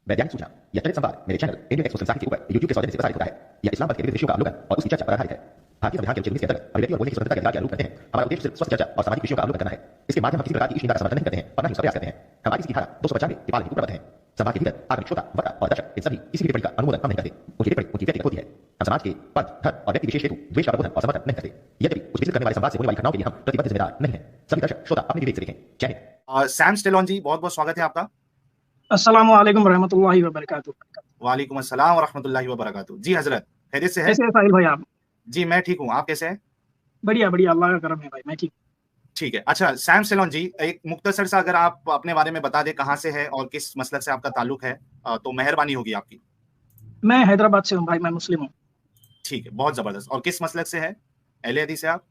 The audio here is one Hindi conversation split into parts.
वैज्ञानिक सूचना या चलित संवाद मेरे चैनल इंडियन एक्सपो संसार के ऊपर यूट्यूब के सौजन्य से प्रसारित होता है। यह इस्लाम पर के विभिन्न विषयों का अवलोकन और उसकी चर्चा पर आधारित है। भारतीय संविधान के अनुच्छेद 19 के अंतर्गत अभिव्यक्ति और बोलने की स्वतंत्रता के अधिकार के आरोप करते हैं। हमारा उद्देश्य सिर्फ स्वस्थ चर्चा और सामाजिक विषयों का अवलोकन करना है। इसके माध्यम हम किसी प्रकार की ईर्ष्या का समर्थन नहीं करते हैं और न ही उसका प्रयास करते हैं। हमारी इसकी धारा 295 के पालन हेतु प्रबद्ध है। समाज के भीतर आगंतुक श्रोता, वक्ता और दर्शक इन सभी किसी भी टिप्पणी का अनुमोदन हम नहीं करते। उनकी टिप्पणी उनकी व्यक्तिगत होती है। हम समाज के पद, धर्म और व्यक्ति विशेष हेतु द्वेष का प्रबोधन और समर्थन नहीं करते। यद्यपि कुछ विचलित करने वाले संवाद से होने वाली घटनाओं के लिए हम प्रतिबद्ध जिम्मेदार नहीं है। सभी दर्शक श्रोता अपने विवेक से देखें। जय हिंद। सैम स्टेलोन जी, बहुत बहुत स्वागत है आपका। अस्सलाम वालेकुम रहमतुल्लाहि व बरकातुहू। वालेकुम अस्सलाम व रहमतुल्लाहि व बरकातुहू। जी हजरत, खैरियत से है? कैसे हैं साहिल भाई आप? जी मैं ठीक हूँ, आप कैसे हैं? बढ़िया बढ़िया, अल्लाह का करम है भाई, मैं ठीक है। अच्छा सैम स्टेलोन जी, एक मुख्तसर सा अगर आप अपने बारे में बता दें, कहाँ से है और किस मसलक से आपका ताल्लुक है, तो मेहरबानी होगी आपकी। मैं हैदराबाद से हूँ भाई, मैं मुस्लिम हूँ। ठीक है, बहुत जबरदस्त। और किस मसलक से है? अहले हदीस से आप?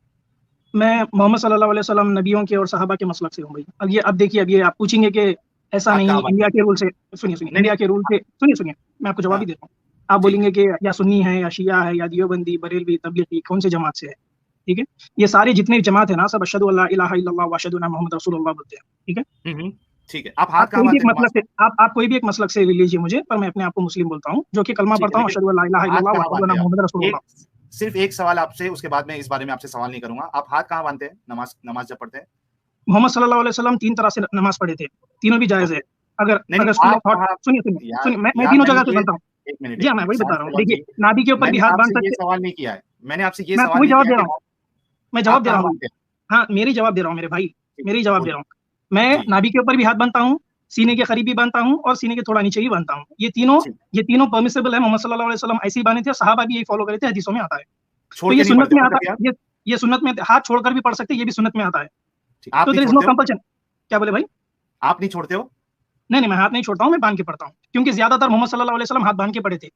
मैं मोहम्मद सल्लल्लाहु अलैहि वसल्लम नबियों के और सहाबा के मसलक से हूँ भाई। अब देखिए, अब ये आप पूछेंगे कि ऐसा नहीं, इंडिया के रूल से सुनिए, इंडिया के रूल से सुनिए, मैं आपको जवाब ही देता हूँ। आप बोलेंगे कि या सुन्नी है या शिया है या दियोबंदी, बरेलवी, तबलीगी, कौन से जमात से है? ठीक है, ये सारे जितने जमात है ना, सब अशहदु अल्ला इलाहा इल्लल्लाह व अशहदु अन्ना मुहम्मद रसूलुल्लाह बोलते हैं। ठीक है, ठीक है। आप हाथ कोई भी एक मसलक से आप कोई भी एक मसलक से ले लीजिए मुझे, पर मैं अपने आप को मुस्लिम बोलता हूँ, जो कि कलमा पढ़ता हूँ अशहदु अल्ला इलाहा इल्लल्लाह व अशहदु अन्ना मुहम्मद रसूलुल्लाह। सिर्फ एक सवाल आपसे, उसके बाद मैं इस बारे में आपसे सवाल नहीं करूंगा। आप हाथ कहाँ बांधते हैं नमाज जब पढ़ते हैं? मोहम्मद सल्लल्लाहु अलैहि वसल्लम 3 तरह से नमाज पढ़े थे, तीनों भी जायज है। अगर सुनिए, मैं तीनों जगह से बनता हूँ। जी मैं वही बता रहा हूँ। देखिए, नाभि के ऊपर भी हाथ बांध सकते हैं। सवाल नहीं किया है मैंने आपसे, ये मैं सवाल जवाब दे रहा हूँ, मैं जवाब दे रहा हूँ। हाँ, मेरी जवाब दे रहा हूँ मेरे भाई, मेरी जवाब दे रहा हूँ। मैं नाभि के ऊपर भी हाथ बांधता हूँ, सीने के करीब भी बांधता हूँ और सीने के थोड़ा नीचे भी बांधता हूँ। ये तीनों परमिसेबल है। मोहम्मद सल्लल्लाहु अलैहि वसल्लम ऐसे ही बांधे थे, सहाबा भी यही फॉलो करे थे, हदीसों में आता है। तो ये सुन्नत में आता है, ये सुन्नत में, हाथ छोड़कर भी पढ़ सकते हैं, ये भी सुन्नत में आता है। तो देयर इज नो कंपल्शन। क्या बोले भाई? आप नहीं छोड़ते हो? नहीं, मैं हाथ नहीं छोड़ता हूँ, मैं बांध के पढ़ता हूँ, क्योंकि ज्यादातर मोहम्मद सल्लल्लाहु अलैहि वसल्लम हाथ बांध के पढ़े थे।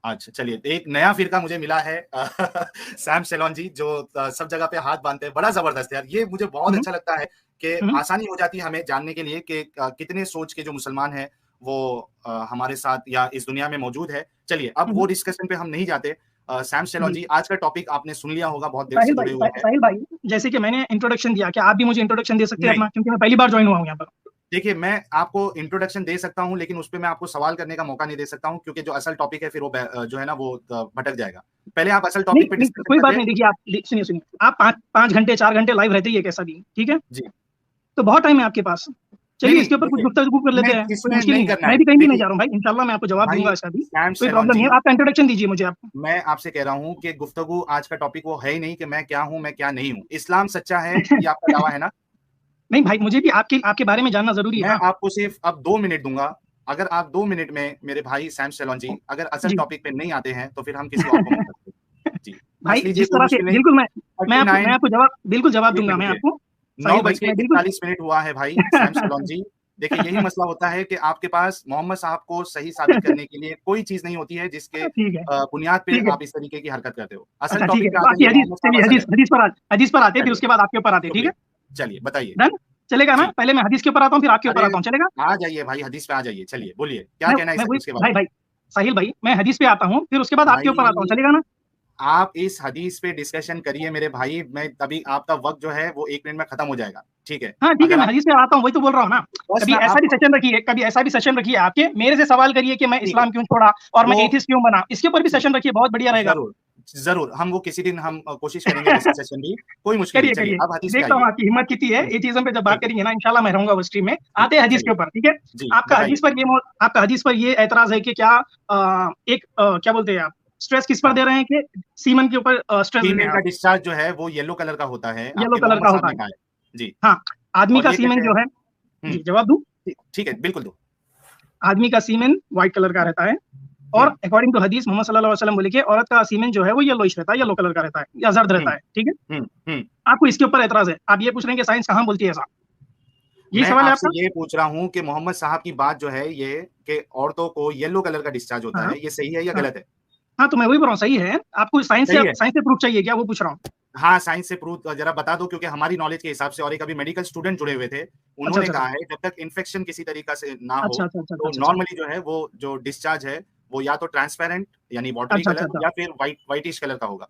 अच्छा चलिए, एक नया फिरका मुझे मिला है सैम स्टेलोन जी, जो सब जगह पे हाथ बांधते हैं। बड़ा जबरदस्त है यार, ये मुझे बहुत अच्छा लगता है कि आसानी हो जाती है हमें जानने के लिए कि कितने सोच के जो मुसलमान हैं वो हमारे साथ या इस दुनिया में मौजूद है। चलिए, अब वो डिस्कशन पे हम नहीं जाते। सैम स्टेलोन जी, आज का टॉपिक आपने सुन लिया होगा, बहुत देर से जुड़े हुए हैं। साहिल भाई, जैसे कि मैंने इंट्रोडक्शन दिया, क्या आप भी मुझे इंट्रोडक्शन दे सकते हैं अपना, क्योंकि मैं पहली बार ज्वाइन हुआ हूँ यहाँ पर। देखिए, मैं आपको इंट्रोडक्शन दे सकता हूं, लेकिन उस पे मैं आपको सवाल करने का मौका नहीं दे सकता हूं, क्योंकि जो असल टॉपिक है फिर वो जो है ना वो भटक जाएगा। पहले आप असल टॉपिक पे डिस्कस कोई बात नहीं। देखिए, आप सुनिए, आप 5 घंटे 4 घंटे लाइव रहते ही है कैसा भी, ठीक है जी, तो बहुत टाइम है आपके पास। चलिए, इसके ऊपर कुछ गुफ्तगू कर लेते हैं, कोई मुश्किल नहीं है। मैं भी कहीं भी नहीं जा रहा हूँ भाई, इंशाल्लाह मैं आपको जवाब दूंगा, इसका भी कोई प्रॉब्लम नहीं है। आपका इंट्रोडक्शन दीजिए मुझे। आप, मैं आपसे कह रहा हूँ कि गुफ्तगू आज का टॉपिक वो है ही नहीं कि मैं क्या हूँ मैं क्या नहीं हूँ। इस्लाम सच्चा है, ये आपका दावा है ना? नहीं भाई, मुझे भी आपके बारे में जानना जरूरी है। मैं आपको सिर्फ अब 2 मिनट दूंगा। अगर आप 2 मिनट में मेरे भाई सैम स्टेलोन जी अगर असल टॉपिक पे नहीं आते हैं तो फिर हम किसी और को जी भाई, जिस तरह से बिल्कुल मैं आपको जवाब दूंगा। मैं आपको 9:41 हुआ है भाई सैम स्टेलोन जी। देखिए, यही मसला होता है कि आपके पास मोहम्मद साहब को सही साबित करने के लिए कोई चीज नहीं होती है जिसके बुनियाद पे आप इस तरीके की हरकत करते हो। असल टॉपिक हदीस पर आते, फिर उसके बाद आपके ऊपर आते। ठीक है, चलिए बताइए। डन चलेगा ना? पहले मैं हदीस के ऊपर आता हूँ, फिर आपके ऊपर आता हूँ, चलेगा? आ जाइए भाई, हदीस पे आ जाइए। चलिए बोलिए, क्या कहना है इसके बारे में? भाई साहिल भाई, मैं हदीस पे आता हूँ, फिर उसके बाद आपके ऊपर आता हूँ, चलेगा ना? आप इस हदीस पे डिस्कशन करिए मेरे भाई, मैं तभी आपका वक्त जो है वो 1 मिनट में खत्म हो जाएगा। ठीक है? हाँ ठीक है, मैं हदीस पे आता हूँ, वही तो बोल रहा हूँ ना। कभी ऐसा भी सेशन रखिए आपके, मेरे से सवाल करिए कि मैं इस्लाम क्यों छोड़ा और मैं एथिस्ट क्यों बना, इसके ऊपर भी सेशन रखिए, बहुत बढ़िया रहेगा। जरूर हम वो किसी दिन हम कोशिश करेंगे सेशन भी, कोई मुश्किल नहीं। चलिए, अब हदीस पे देखता हूँ आपकी हिम्मत कितनी है। एथिज्म पे जब बात करेंगे ना, इंशाल्लाह मैं रहूंगा वो स्ट्रीम में। आते हैं हदीस के ऊपर, ठीक है? आपका हदीस पर ये एतराज है कि क्या क्या बोलते हैं आप, स्ट्रेस किस पर दे रहे हैं कि सीमन के ऊपर स्ट्रेस सीमन का डिस्चार्ज जो है वो येलो कलर का होता है। येलो कलर का होता है जी हाँ। आदमी का सीमन जो है, जी जवाब दूं? ठीक है, बिल्कुल दो। आदमी का सीमन व्हाइट कलर का रहता है, और अकॉर्डिंग टू हदीस मोहम्मद सल्लल्लाहु अलैहि वसल्लम बोले कि औरत का सीमन जो है वो येलोइश रहता है, येलो कलर का रहता है या जर्द रहता है। ठीक है, आपको इसके ऊपर एतराज है। आप ये पूछ रहे हैं कि साइंस कहाँ बोलती है ऐसा, ये सवाल है आपका? ये पूछ रहा हूँ कि मोहम्मद साहब की बात जो है ये कि औरतों को येलो कलर का डिस्चार्ज होता है, ये सही है या गलत है? हाँ, तो मैं वही बोल रहा हूँ, सही है। आपको साइंस से प्रूफ चाहिए क्या, वो पूछ रहा हूँ? हाँ, साइंस से प्रूफ जरा बता दो, क्योंकि हमारी नॉलेज के हिसाब से, और एक अभी मेडिकल स्टूडेंट जुड़े हुए थे, उन्होंने कहा है जब तक इन्फेक्शन किसी तरीका से ना हो तो नॉर्मली जो है वो जो डिस्चार्ज है वो या तो ट्रांसपेरेंट यानी वाटरी कलर या फिर व्हाइटिश कलर का होगा।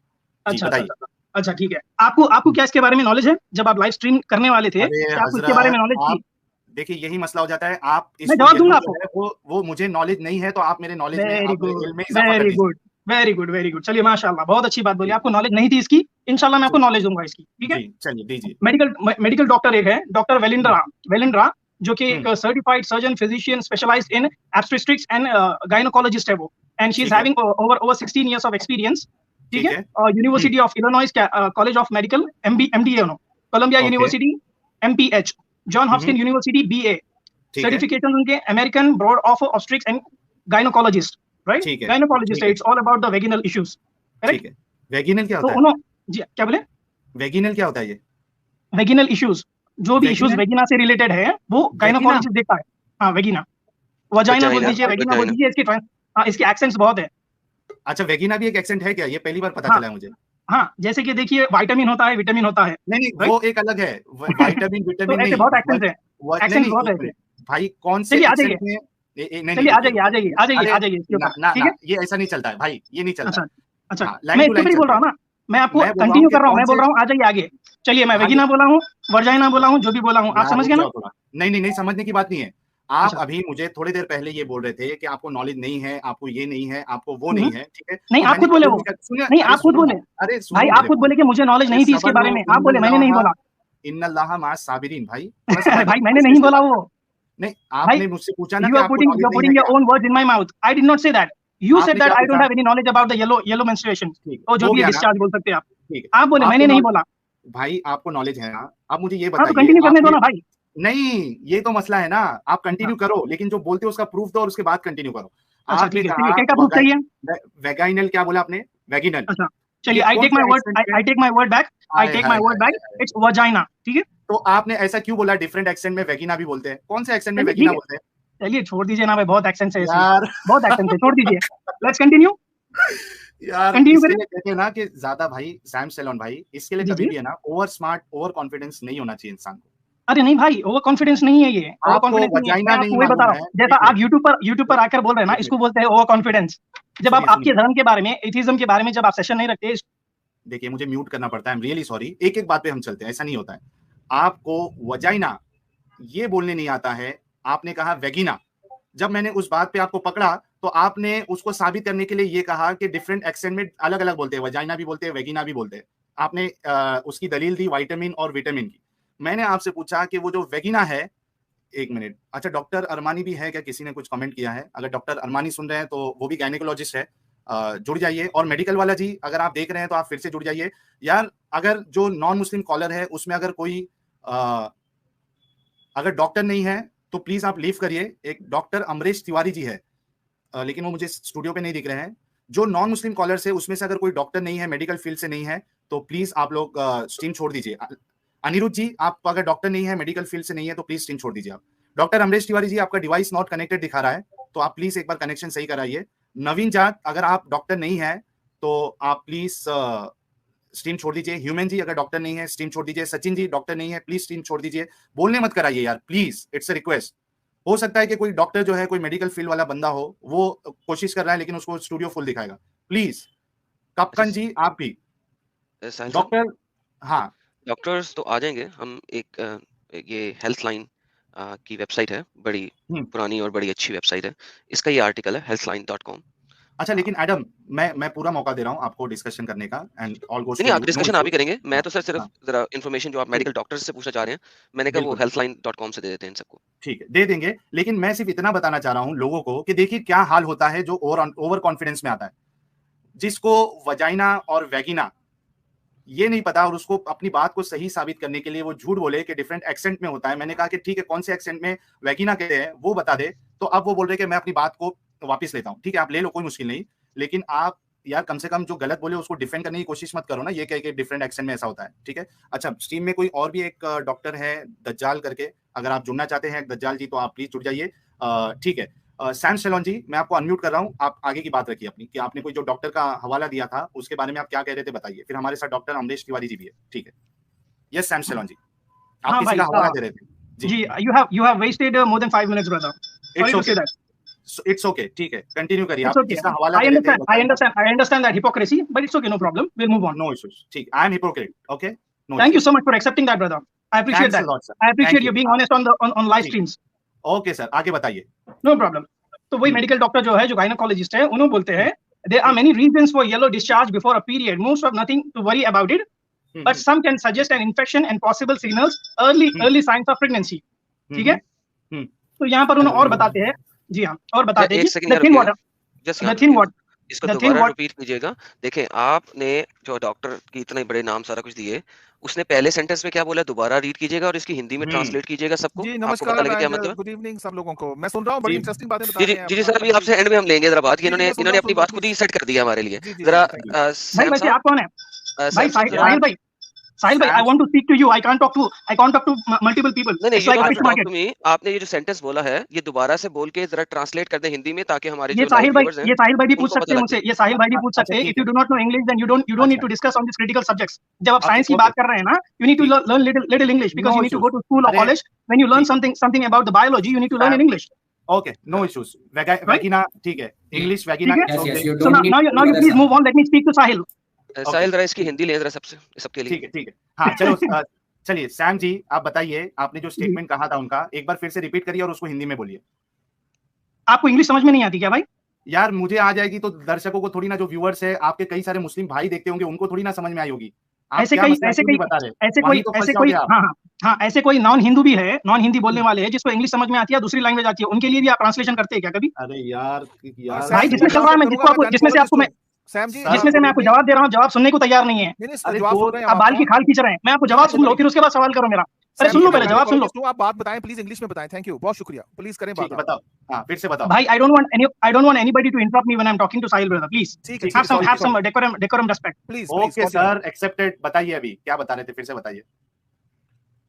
अच्छा ठीक है। आपको क्या इसके बारे में नॉलेज है? जब आप लाइव स्ट्रीम करने वाले थे, आपको इसके बारे में नॉलेज थी? देखिए यही मसला हो जाता है, आप मैं जवाब दूंगा आपको। वो मुझे नॉलेज नहीं है, तो आप मेरे नॉलेज में वेरी गुड, इजाफा कर वेरी दीजिए। Good, very good, very good. चलिए माशाल्लाह, बहुत अच्छी बात बोली। आपको नॉलेज नहीं थी इसकी, इंशाल्लाह मैं आपको नॉलेज दूंगा इसकी, ठीक है। जी चलिए दीजिए। मेडिकल डॉक्टर एक है, डॉक्टर वेलिंड्रा, जो कि एक certified surgeon physician specialized in obstetrics and gynaecologist है वो, and she is having over 16 years of experience, ठीक है। University of Illinois college of medical MDA, Columbia university MPH, John Hopkins university BA, certification उनके American board of obstetrics and gynaecologist, right, gynaecologist, it's all about the vaginal issues, correct. Vaginal क्या होता है? तो उन्होंने, जी क्या बोले? वेगिनल क्या होता है? ये वेगिनल इश्यूज, जो भी इश्यूज वेगिना से रिलेटेड है वो गायनोकोलॉजिस्ट देखता है। हाँ, वेगिना, वजाइना बोल दीजिए, वेगिना बोल दीजिए, इसके एक्सेंट्स बहुत है। अच्छा, वेगिना भी एक एक्सेंट है क्या? ये पहली बार पता चला है मुझे। हाँ, जैसे कि देखिए विटामिन होता है, विटामिन होता है। नहीं, वो एक अलग है, विटामिन नहीं, बहुत एक्सेंट है, एक्सेंट बहुत है भाई। कौन से एक्सेंट में? चलिए आ जाइए, ठीक है, ये ऐसा नहीं चलता है भाई, ये नहीं चलता। अच्छा, मैं इसके ऊपर बोल रहा हूँ ना, मैं आपको कंटिन्यू कर रहा हूँ, मैं बोल रहा हूँ आ जाइए आगे। चलिए, मैं वेगिना बोला हूँ, वर्जाइना बोला हूँ, जो भी बोला हूँ, आप समझ गए ना? नहीं, समझने की बात नहीं है। आप अभी मुझे थोड़ी देर पहले ये बोल रहे थे कि आपको नॉलेज नहीं है, आपको ये नहीं है, आपको वो नहीं है, ठीक है। नहीं, आप खुद बोले वो, नहीं आप खुद बोले, अरे भाई आप खुद बोले कि मुझे नॉलेज नहीं थी इसके बारे में, आप बोले, मैंने नहीं बोला। इन्नल्लाह माअस साबिरीन भाई। भाई मैंने नहीं बोला वो। नहीं, आपने मुझसे पूछा ना, you are putting your own words in my mouth. I did not say that. You said that I don't have any knowledge about the yellow menstruation. तो जो भी डिस्चार्ज बोल सकते हैं आप बोले, मैंने नहीं बोला। भाई आपको नॉलेज है ना, आप मुझे ये बताइए। तो कंटिन्यू करने दो ना भाई। नहीं, ये तो मसला है ना, आप कंटिन्यू करो, लेकिन जो बोलते हो उसका प्रूफ दो और उसके बाद कंटिन्यू करो। अच्छा ठीक है, क्या प्रूफ चाहिए? वेगाइनल क्या बोला आपने? वेगिनल। अच्छा चलिए, I take my word back. It's vagina, ठीक है। तो आपने ऐसा क्यों बोला? डिफरेंट एक्सेंट में वेगिना भी बोलते हैं, कौन से एक्सेंट में वेगिना बोलते हैं? चलिए छोड़ दीजिए ना भाई, बहुत एक्सेंट है यार, बहुत एक्सेंट है, छोड़ दीजिए। लेट्स कंटिन्यू यार, इसके लिए कहते हैं ना कि ज्यादा भाई, सैम सेलोन भाई, इसके लिए कभी भी है ना, ओवर स्मार्ट, ओवर कॉन्फिडेंस नहीं होना चाहिए इंसान को। अरे नहीं भाई, ओवर कॉन्फिडेंस नहीं है ये, ओवर कॉन्फिडेंस नहीं, वही बता रहा हूँ। जैसा आप यूट्यूब पर आकर बोल रहे हैं ना, इसको बोलते हैं ओवर कॉन्फिडेंस। जब आप आपके धर्म के बारे में, एथिज्म के बारे में जब आप सेशन नहीं रखते। देखिए मुझे म्यूट करना पड़ता है, आई एम रियली सॉरी। एक एक बात पे हम चलते हैं, ऐसा नहीं होता है। आपको वजाइना ये बोलने नहीं आता है, आपने कहा वेगिना। जब मैंने उस बात पे आपको पकड़ा तो आपने उसको साबित करने के लिए ये कहा कि डिफरेंट एक्सेंट में अलग अलग बोलते हैं, वजाइना भी बोलते हैं, वेगिना भी बोलते हैं। आपने उसकी दलील दी विटामिन और विटामिन की। मैंने आपसे पूछा कि वो जो वेगिना है, एक मिनट, अच्छा डॉक्टर अरमानी भी है क्या? किसी ने कुछ कमेंट किया है, अगर डॉक्टर अरमानी सुन रहे हैं तो वो भी गायनेकोलॉजिस्ट है, जुड़ जाइए। और मेडिकल वाला जी अगर आप देख रहे हैं तो आप फिर से जुड़ जाइए यार। अगर जो नॉन मुस्लिम कॉलर है उसमें अगर कोई अगर डॉक्टर नहीं है तो प्लीज आप लीव करिए। एक डॉक्टर अमरीश तिवारी जी है, लेकिन वो मुझे स्टूडियो पे नहीं दिख रहे हैं। जो नॉन मुस्लिम कॉलर से उसमें से अगर कोई डॉक्टर नहीं है, मेडिकल फील्ड से नहीं है, तो प्लीज आप लोग स्ट्रीम छोड़ दीजिए। अनिरुद्ध जी, आप अगर डॉक्टर नहीं है, मेडिकल फील्ड से नहीं है, तो प्लीज स्ट्रीम छोड़ दीजिए आप। डॉक्टर अमरीश तिवारी जी, आपका डिवाइस नॉट कनेक्टेड दिखा रहा है, तो आप प्लीज एक बार कनेक्शन सही कराइए। नवीन जाट, अगर आप डॉक्टर नहीं है तो आप प्लीज स्ट्रीम छोड़ दीजिए। ह्यूमन जी, अगर डॉक्टर नहीं है स्ट्रीम छोड़ दीजिए। सचिन जी, डॉक्टर नहीं है, प्लीज स्ट्रीम छोड़ दीजिए। बोलने मत कराइए यार, प्लीज, इट्स अ रिक्वेस्ट। हो सकता है कि कोई डॉक्टर जो है, कोई मेडिकल फील्ड वाला बंदा हो, वो कोशिश कर रहा है लेकिन उसको स्टूडियो फुल दिखाएगा। प्लीज कप्कन जी, आप भी डॉक्टर। हाँ, डॉक्टर्स तो आ जाएंगे हम। ये हेल्थ लाइन की वेबसाइट है, बड़ी पुरानी और बड़ी अच्छी वेबसाइट है। इसका ये आर्टिकल है healthline.com। अच्छा, लेकिन एडम, मैं पूरा मौका दे रहा हूं आपको डिस्कशन करने का, एंड ऑल गोस। नहीं, आप डिस्कशन आप ही करेंगे, मैं तो सर सिर्फ जरा इन्फॉर्मेशन जो आप मेडिकल डॉक्टर्स से पूछना चाह रहे हैं, मैंने कहा वो healthline.com से दे देते हैं इन सबको। ठीक है, दे देंगे, लेकिन मैं सिर्फ इतना बताना चाह रहा हूं लोगों को कि देखिए क्या हाल होता है जो ओवर कॉन्फिडेंस में आता है, जिसको वजाइना और वेगिना ये नहीं पता, और उसको अपनी बात को सही साबित करने के लिए वो झूठ बोले कि डिफरेंट एक्सेंट में होता है। मैंने कहा कि ठीक है, कौन से एक्सेंट में वेगिना कहते हैं वो बता दे, तो अब वो बोल रहे कि मैं अपनी बात को वापस लेता हूं। ठीक है, आप ले लो, कोई मुश्किल नहीं, लेकिन आप यार कम से कम जो गलत बोले उसको डिफेंड करने की कोशिश मत करो ना, ये कह के डिफरेंट एक्सेंट में ऐसा होता है। ठीक है, अच्छा स्ट्रीम में कोई और भी एक डॉक्टर है दज्जाल करके, अगर आप जुड़ना चाहते हैं दज्जाल जी तो आप प्लीज जुड़ जाइए। ठीक है, सैम सेलोन जी, मैं आपको अनम्यूट कर रहा हूं, आप आगे की बात रखिए अपनी, कि आपने कोई जो डॉक्टर का हवाला दिया था उसके बारे में आप क्या कह रहे थे बताइए। फिर हमारे साथ डॉक्टर अमरीश तिवारी जी भी है। ठीक है, यस सैम सेलोन जी, आप किसी का हवाला दे रहे थे जी। you have wasted more than 5 minutes brother, sorry to say that। It's okay, ठीक है, कंटिन्यू करिए। आप किसका हवाला दे रहे थे? I understand that hypocrisy, but it's okay, no problem, we'll move on। No issues, ठीक, I am hypocrite, okay, no thank you so much for accepting that brother। I appreciate that. I appreciate you being honest on live streams. Okay sir, आगे बताइए। No problem. तो वही मेडिकल डॉक्टर जो है, जो गायनोकोलॉजिस्ट है, उन्होंने बोलते हैं there are many reasons for yellow discharge before a period. Most of nothing to worry about it, but some can suggest an infection and possible signals early signs of pregnancy. ठीक है? तो यहाँ पर उन्होंने और बताते हैं, जी हाँ, और बताते हैं कि the thin water, इसको दोबारा रिपीट कीजिएगा। देखें, आपने जो डॉक्टर की इतने बड़े नाम सारा कुछ दिए, उसने पहले सेंटेंस में क्या बोला, दोबारा रीड कीजिएगा और इसकी हिंदी में ट्रांसलेट कीजिएगा सबको। जी नमस्कार, आपको पता लगे क्या मतलब। गुड इवनिंग सब लोगों को, मैं सुन रहा हूँ, बड़ी इंटरेस्टिंग बातें बता रहे हैं। जी सर, अभी आपसे एंड में हम लेंगे जरा बात, इन्होंने अपनी बात खुद ही सेट कर दिया हमारे लिए। जरा भाई आप कौन है? भाई साहिल भाई, I want to speak to you. I can't talk to multiple people. नहीं, आपने ये जो सेंटेंस बोला है, ये दोबारा से बोल के जरा ट्रांसलेट कर दें हिंदी में, ताकि हमारे ये साहिल भाई भी पूछ सकते हैं मुझसे, ये साहिल भाई भी पूछ सकते हैं। If you do not know English, then you don't need to discuss on these critical subjects. जब आप साइंस की बात कर रहे हैं ना, you need to learn little English because you need to go to school or college. When you learn something about the biology, you need to learn in English. Okay, no issues. Vagina, ठीक है, English vagina. So now you please move on. Let me speak to Sahil. साहिल जरा इसकी हिंदी ले जरा सबके लिए। ठीक है। हाँ चलो, चलिए सैम जी, आप बताइए, आपने जो स्टेटमेंट कहा था उनका एक बार फिर से रिपीट करिए और उसको हिंदी में बोलिए। आपको इंग्लिश समझ में नहीं आती क्या भाई? यार मुझे आ जाएगी तो दर्शकों को थोड़ी ना, जो व्यूअर्स है आपके कई सारे मुस्लिम भाई देखते होंगे, उनको थोड़ी ना समझ में आई होगी। ऐसे कोई नॉन हिंदू भी है, नॉन हिंदी बोलने वाले हैं जिसको इंग्लिश समझ में आती है, दूसरी लैंग्वेज आती है, उनके लिए भी आप ट्रांसलेशन करते हैं क्या कभी? अरे यार भाई, जिसमें चल रहा है, जिसमें से मैं आपको जवाब दे रहा हूँ, जवाब सुनने को तैयार नहीं है। आप बाल की खाल खींच रहे हैं। मैं आपको जवाब सुन लो, फिर उसके बाद सवाल करो मेरा। अरे सुन लो, पहले जवाब सुन लो। आप बात बताएं प्लीज, इंग्लिश में बताएं। थैंक यू, बहुत शुक्रिया। प्लीज करें बात। बताओ, हाँ फिर से बताओ भाई। I don't want anybody to interrupt me when I'm talking to Sahil brother. Please have some decorum respect. Please. Okay sir, accepted. बताइए अभी क्या बता रहे थे, फिर से बताइए।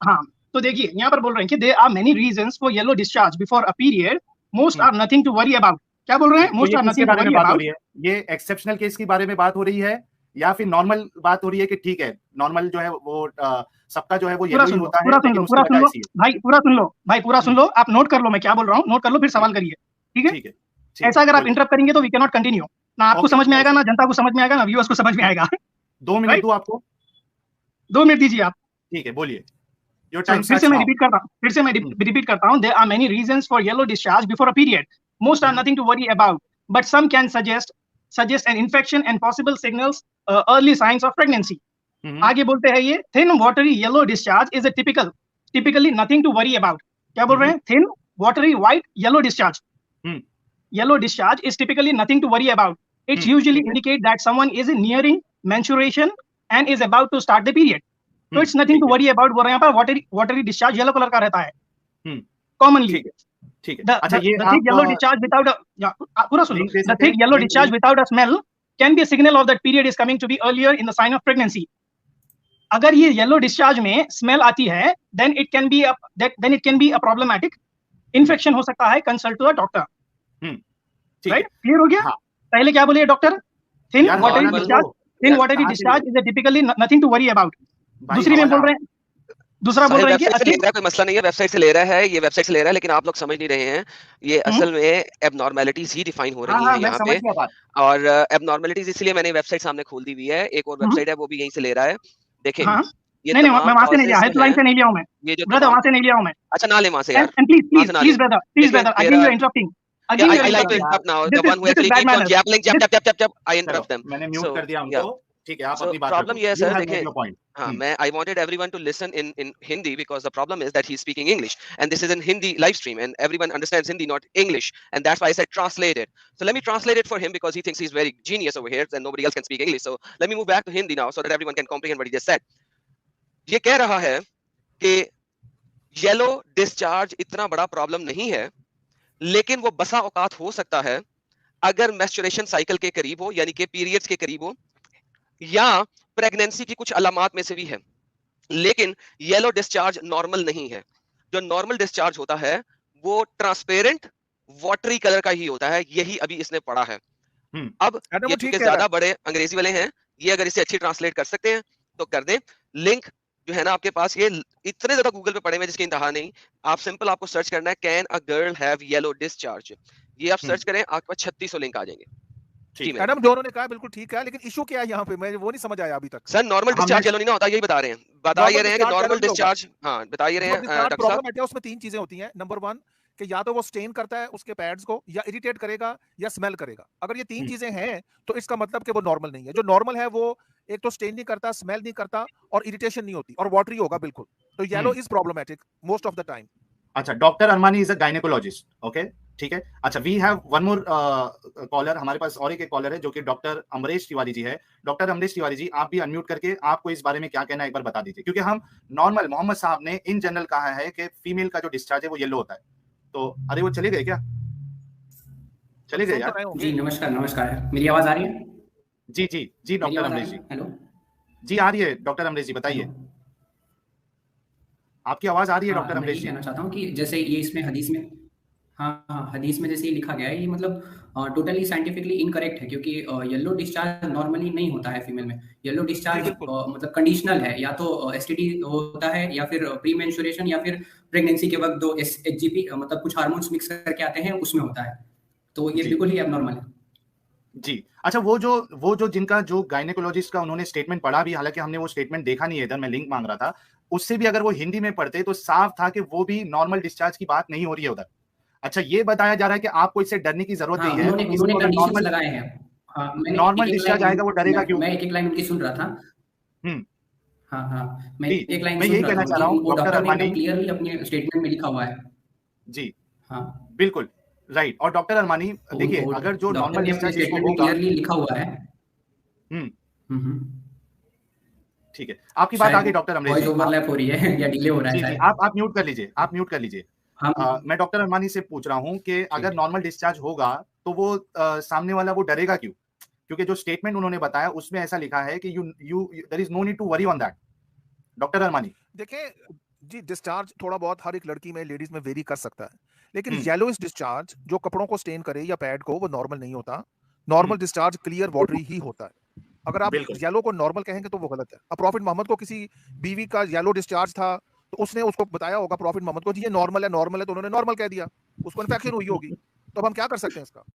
हाँ, तो देखिए यहाँ पर बोल रहे हैं कि there are many reasons for yellow discharge before a period. Most are nothing to worry about. क्या बोल रहे हैं? Most are nothing to worry about. ये एक्सेप्शनल केस की बारे में बात हो रही है या फिर नॉर्मल बात हो रही है कि ठीक है, नॉर्मल जो है वो सबका जो है वो येलो ही होता है। पूरा सुन लो, आप नोट कर लो मैं क्या बोल रहा हूँ, नोट कर लो, फिर सवाल करिए। ठीक है? ऐसा अगर आप इंटरप्ट करेंगे तो वी कैन नॉट कंटिन्यू। ना आपको समझ में आएगा, ना जनता को समझ में आएगा, ना व्यूअर्स को समझ में आएगा। 2 मिनट दूं आपको? 2 मिनट दीजिए आप। ठीक है, बोलिए। फिर से मैं रिपीट करता हूँ। There are many reasons for yellow discharge before a period. Most are nothing to worry about, but some can suggest an infection and possible signals, early signs of pregnancy. आगे बोलते हैं ये thin watery yellow discharge is a typically nothing to worry about. क्या बोल रहे हैं? Thin watery white yellow discharge. Yellow discharge is typically nothing to worry about. It usually indicates that someone is nearing menstruation and is about to start the period. So it's nothing to worry about. बोल रहे हैं यहाँ पर watery discharge yellow कलर का रहता है commonly. ठीक है। अच्छा, ये the thick yellow discharge without a पूरा सुनो। The thick yellow discharge without a smell can be a signal of that period is coming to be earlier in the sign of pregnancy. अगर ये yellow discharge में smell आती है, then it can be a problematic infection हो सकता है, consult to a doctor. Right? Clear हो गया? पहले क्या बोलिए doctor? Thin watery discharge is typically nothing to worry about. दूसरी में बोल रहे हैं, दूसरा बोल रहे हैं कि कोई मसला नहीं है, वेबसाइट से ले रहा है, ये वेबसाइट से ले रहा है, लेकिन आप लोग समझ नहीं रहे हैं। ये असल में एबनॉर्मलिटीज ही डिफाइन हो रही है यहाँ पे, और एबनॉर्मलिटीज इसलिए मैंने वेबसाइट सामने खोल दी हुई है। एक और वेबसाइट है, वो भी यहीं से ले रहा है। देखें, ये नहीं, मैं वहां से नहीं लिया, हेल्पलाइन से नहीं लिया हूं मैं, ये जो ब्रदर वहां से नहीं लिया हूं मैं। अच्छा, ना ले वहां से यार, please brother, again you are interrupting. I like to interrupt now. The one who actually keeps on jabbling, jab, I interrupt them. मैंने म्यूट कर दिया उनको। ठीक है, आप अपनी बात प्रॉब्लम ये है सर, देखें, हाँ, मैं I wanted everyone to listen in Hindi because the problem is that he's speaking English and this is in Hindi live stream and everyone understands Hindi, not English, and that's why I said translate it. So let me translate it for him because he thinks he's very genius over here and nobody else can speak English. So let me move back to Hindi now so that everyone can comprehend what he just said. ये कह रहा है कि येलो डिस्चार्ज इतना बड़ा प्रॉब्लम नहीं है, लेकिन वो बसा औकात हो सकता है अगर मेंस्ट्रुएशन साइकिल के करीब हो, यानी कि पीरियड्स के करीब हो, या प्रेगनेंसी की कुछ अलामात में से भी है। लेकिन येलो डिस्चार्ज नॉर्मल नहीं है। जो नॉर्मल डिस्चार्ज होता है वो ट्रांसपेरेंट वाटरी कलर का ही होता है, यही अभी इसने पढ़ा है। अब ये चूंकि ज्यादा बड़े अंग्रेजी वाले हैं, ये अगर इसे अच्छी ट्रांसलेट कर सकते हैं तो कर दें। लिंक जो है ना आपके पास, ये इतने ज्यादा गूगल पे पड़े हुए जिसकी इंतहा नहीं। आप सिंपल आपको सर्च करना है can a girl have yellow discharge, ये आप सर्च करें, आपके पास 3600 लिंक आ जाएंगे। मैडम जो उन्होंने कहा बिल्कुल ठीक है, लेकिन इशू क्या है यहाँ पे, मैं वो नहीं समझ आया अभी तक। सर नॉर्मल डिस्चार्ज येलो नहीं ना होता, यही बता रहे हैं। बता ये रहे हैं कि नॉर्मल डिस्चार्ज, हाँ बता ये रहे हैं डॉक्टर साहब, प्रॉब्लम है उसमें 3 चीजें होती हैं। नंबर 1 कि या तो वो स्टेन करता है उसके पैड्स को, या इरिटेट करेगा, या स्मेल करेगा। अगर ये 3 चीजें हैं तो इसका मतलब कि वो नॉर्मल नहीं है। जो नॉर्मल है वो एक तो स्टेन नहीं करता, स्मेल नहीं करता, और इरिटेशन नहीं होती, और वाटरी होगा बिल्कुल। तो yellow is problematic most of the time. अच्छा, doctor Armani is a gynaecologist, okay, ठीक है। अच्छा, we have one more caller, हमारे पास और एक कॉलर है जो कि डॉक्टर अमरेश तिवारी जी है। डॉक्टर अमरेश तिवारी जी, आप भी अनम्यूट करके आपको इस बारे में क्या कहना है एक बार बता दीजिए, क्योंकि हम नॉर्मल, मोहम्मद साहब ने इन जनरल कहा है कि फीमेल का जो डिस्चार्ज है वो येलो होता है। तो अरे वो चले गए क्या? चले गए यार? जी नमस्कार, नमस्कार, मेरी आवाज आ रही है? जी जी जी डॉक्टर अमरेश जी, हेलो जी आ रही है डॉक्टर अमरेश जी, बताइए, आपकी आवाज आ रही है डॉक्टर अमरेश जी। कहना चाहता हूँ कि जैसे ये इसमें हदीस में, हाँ हदीस में जैसे ये लिखा गया है, ये मतलब टोटली साइंटिफिकली इनकरेक्ट है, क्योंकि येलो डिस्चार्ज नॉर्मली नहीं होता है फीमेल में। येलो डिस्चार्ज मतलब कंडीशनल है, या तो एसटीडी होता है, या फिर प्री मेंस्ट्रुएशन, या फिर प्रेगनेंसी के वक्त दो एचजीपी मतलब कुछ हार्मोन्स मिक्स करके आते हैं, उसमें होता है। तो ये बिल्कुल ही एबनॉर्मल है जी। अच्छा, वो जो जिनका जो गायनेकोलॉजिस्ट का उन्होंने स्टेटमेंट पढ़ा भी, हालांकि हमने वो स्टेटमेंट देखा नहीं है, इधर मैं लिंक मांग रहा था, उससे भी अगर वो हिंदी में पढ़ते तो साफ था कि वो भी नॉर्मल डिस्चार्ज की बात नहीं हो रही है उधर। अच्छा, ये बताया जा रहा है कि आपको इससे डरने की जरूरत नहीं है। उन्होंने कंडीशंस लगाए हैं। नॉर्मल डिस्चार्ज आएगा, वो डरेगा क्यों? मैं एक लाइन उनकी सुन रहा था। मैं एक लाइन मैं यही कहना चाह रहा हूँ डॉक्टर अरमानी, क्लियरली अपने स्टेटमेंट में लिखा हुआ है। जी हाँ बिल्कुल राइट। और डॉक्टर अरमानी देखिए, अगर जो नॉर्मल डिस्चार्ज क्लियरली लिखा हुआ है, ठीक है, आपकी बात आगे डॉक्टर अमरेश जी, ओवरलैप हो रही है या डिले हो रहा है? जी आप म्यूट कर लीजिए, आप म्यूट कर लीजिए। मैं डॉक्टर अरमानी से पूछ रहा हूं कि अगर नॉर्मल डिस्चार्ज होगा तो वो सामने वाला वो डरेगा क्यों? क्योंकि जो स्टेटमेंट उन्होंने बताया उसमें ऐसा लिखा है कि there is no need to worry on that. Doctor Armani देखिए जी, डिस्चार्ज थोड़ा बहुत हर एक लड़की में, लेडीज में वेरी कर सकता है, लेकिन येलोइश डिस्चार्ज जो कपड़ों को स्टेन करे या पैड को, वो नॉर्मल नहीं होता। नॉर्मल डिस्चार्ज क्लियर वाटरी ही होता है। अगर आप येलो को नॉर्मल कहेंगे तो वो गलत है। अब प्रॉफिट मोहम्मद को किसी बीवी का येलो डिस्चार्ज था तो उसने उसको बताया होगा प्रॉफिट मोहम्मद को, जी ये नॉर्मल है, तो उन्होंने नॉर्मल कह दिया, उसको इन्फेक्शन हुई होगी। तो अब हम क्या कर सकते हैं इसका?